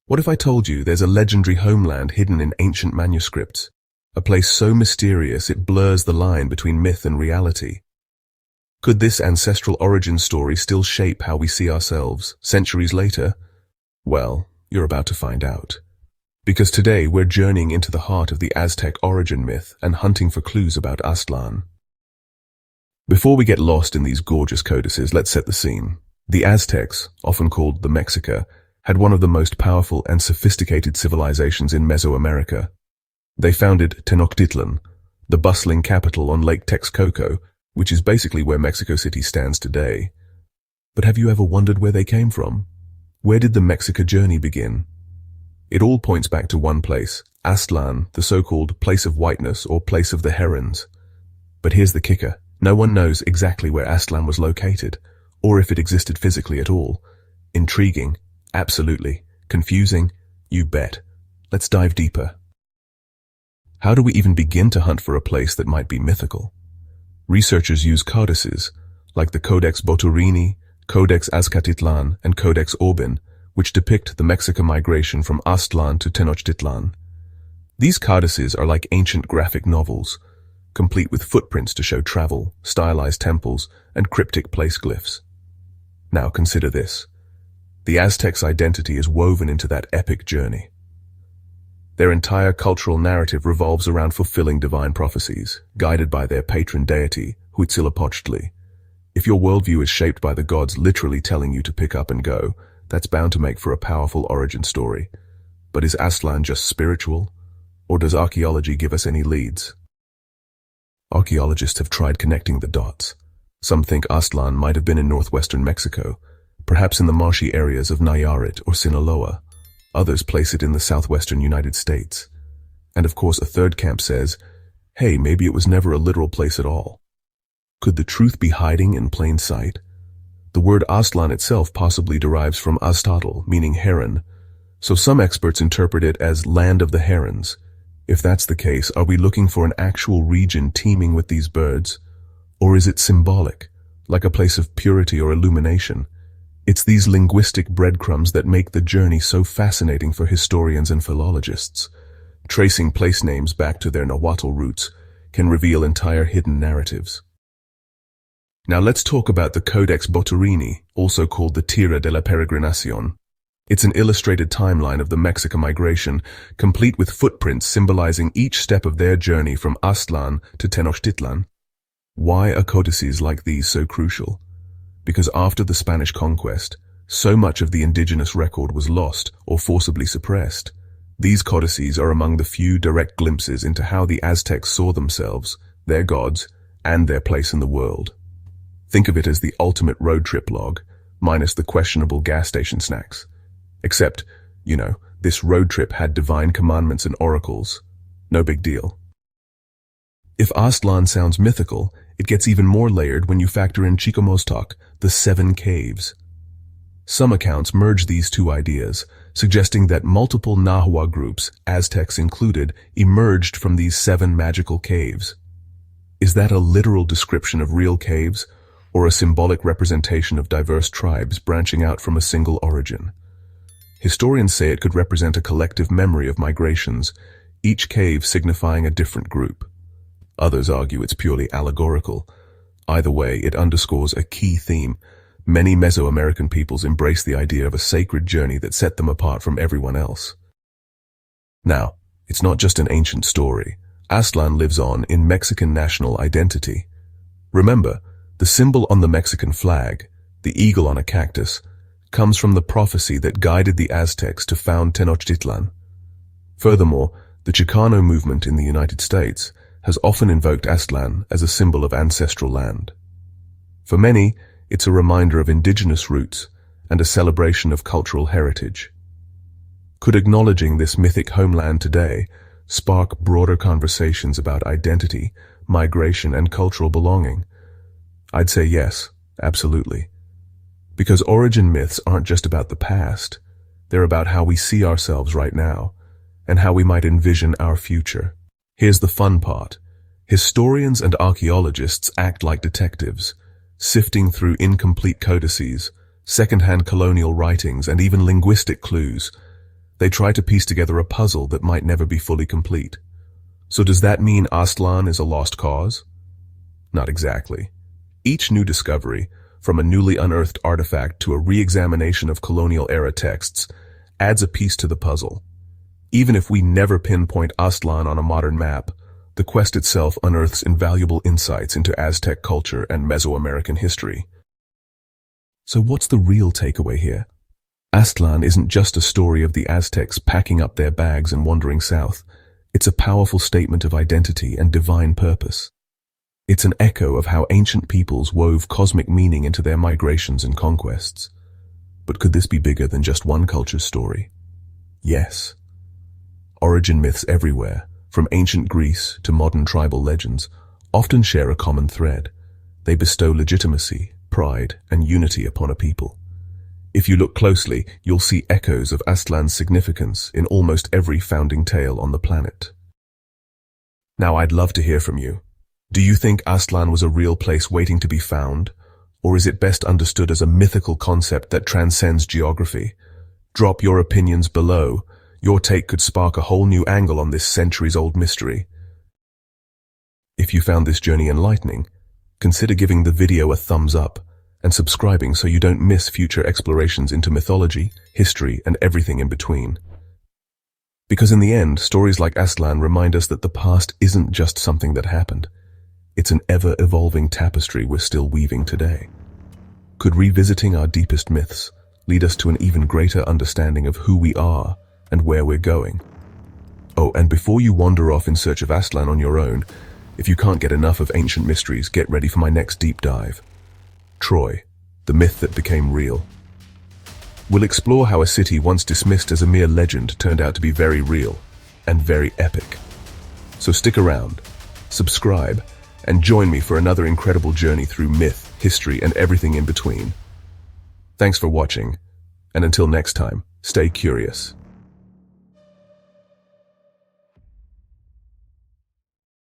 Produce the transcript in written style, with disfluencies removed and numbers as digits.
What if I told you there's a legendary homeland hidden in ancient manuscripts? A place so mysterious it blurs the line between myth and reality. Could this ancestral origin story still shape how we see ourselves, centuries later? Well, you're about to find out. Because today we're journeying into the heart of the Aztec origin myth and hunting for clues about Aztlan. Before we get lost in these gorgeous codices, let's set the scene. The Aztecs, often called the Mexica, had one of the most powerful and sophisticated civilizations in Mesoamerica. They founded Tenochtitlan, the bustling capital on Lake Texcoco, which is basically where Mexico City stands today. But have you ever wondered where they came from? Where did the Mexica journey begin? It all points back to one place, Aztlan, the so-called place of whiteness or place of the herons. But here's the kicker. No one knows exactly where Aztlan was located, or if it existed physically at all. Intriguing, absolutely. Confusing, you bet. Let's dive deeper. How do we even begin to hunt for a place that might be mythical? Researchers use codices, like the Codex Boturini, Codex Azcatitlan, and Codex Orbin, which depict the Mexica migration from Aztlan to Tenochtitlan. These codices are like ancient graphic novels, complete with footprints to show travel, stylized temples, and cryptic place glyphs. Now consider this. The Aztecs' identity is woven into that epic journey. Their entire cultural narrative revolves around fulfilling divine prophecies, guided by their patron deity, Huitzilopochtli. If your worldview is shaped by the gods literally telling you to pick up and go, that's bound to make for a powerful origin story. But is Aztlan just spiritual? Or does archaeology give us any leads? Archaeologists have tried connecting the dots. Some think Aztlan might have been in northwestern Mexico, perhaps in the marshy areas of Nayarit or Sinaloa. Others place it in the southwestern United States. And of course a third camp says, hey, maybe it was never a literal place at all. Could the truth be hiding in plain sight? The word Aztlan itself possibly derives from Aztotl, meaning heron, so some experts interpret it as land of the herons. If that's the case, are we looking for an actual region teeming with these birds? Or is it symbolic, like a place of purity or illumination? It's these linguistic breadcrumbs that make the journey so fascinating for historians and philologists. Tracing place names back to their Nahuatl roots can reveal entire hidden narratives. Now let's talk about the Codex Boturini, also called the Tira de la Peregrinación. It's an illustrated timeline of the Mexica migration, complete with footprints symbolizing each step of their journey from Aztlan to Tenochtitlan. Why are codices like these so crucial? Because after the Spanish conquest, so much of the indigenous record was lost or forcibly suppressed. These codices are among the few direct glimpses into how the Aztecs saw themselves, their gods, and their place in the world. Think of it as the ultimate road trip log, minus the questionable gas station snacks. Except, this road trip had divine commandments and oracles. No big deal. If Aztlan sounds mythical, it gets even more layered when you factor in Chicomoztoc, the Seven Caves. Some accounts merge these two ideas, suggesting that multiple Nahua groups, Aztecs included, emerged from these 7 magical caves. Is that a literal description of real caves, or a symbolic representation of diverse tribes branching out from a single origin? Historians say it could represent a collective memory of migrations, each cave signifying a different group. Others argue it's purely allegorical. Either way, it underscores a key theme. Many Mesoamerican peoples embrace the idea of a sacred journey that set them apart from everyone else. Now, it's not just an ancient story. Aztlan lives on in Mexican national identity. Remember, the symbol on the Mexican flag, the eagle on a cactus, comes from the prophecy that guided the Aztecs to found Tenochtitlan. Furthermore, the Chicano movement in the United States has often invoked Aztlan as a symbol of ancestral land. For many, it's a reminder of indigenous roots and a celebration of cultural heritage. Could acknowledging this mythic homeland today spark broader conversations about identity, migration, and cultural belonging? I'd say yes, absolutely. Because origin myths aren't just about the past, they're about how we see ourselves right now, and how we might envision our future. Here's the fun part. Historians and archaeologists act like detectives, sifting through incomplete codices, second-hand colonial writings, and even linguistic clues. They try to piece together a puzzle that might never be fully complete. So does that mean Aztlan is a lost cause? Not exactly. Each new discovery, from a newly unearthed artifact to a re-examination of colonial-era texts, adds a piece to the puzzle. Even if we never pinpoint Aztlan on a modern map, the quest itself unearths invaluable insights into Aztec culture and Mesoamerican history. So what's the real takeaway here? Aztlan isn't just a story of the Aztecs packing up their bags and wandering south. It's a powerful statement of identity and divine purpose. It's an echo of how ancient peoples wove cosmic meaning into their migrations and conquests. But could this be bigger than just one culture's story? Yes. Origin myths everywhere, from ancient Greece to modern tribal legends, often share a common thread. They bestow legitimacy, pride, and unity upon a people. If you look closely, you'll see echoes of Aztlan's significance in almost every founding tale on the planet. Now, I'd love to hear from you. Do you think Aztlan was a real place waiting to be found? Or is it best understood as a mythical concept that transcends geography? Drop your opinions below. Your take could spark a whole new angle on this centuries-old mystery. If you found this journey enlightening, consider giving the video a thumbs up and subscribing so you don't miss future explorations into mythology, history, and everything in between. Because in the end, stories like Aztlan remind us that the past isn't just something that happened. It's an ever-evolving tapestry we're still weaving today. Could revisiting our deepest myths lead us to an even greater understanding of who we are and where we're going? Oh, and before you wander off in search of Aztlan on your own, if you can't get enough of ancient mysteries, get ready for my next deep dive. Troy, the myth that became real. We'll explore how a city once dismissed as a mere legend turned out to be very real and very epic. So stick around, subscribe, and join me for another incredible journey through myth, history, and everything in between. Thanks for watching, and until next time, stay curious.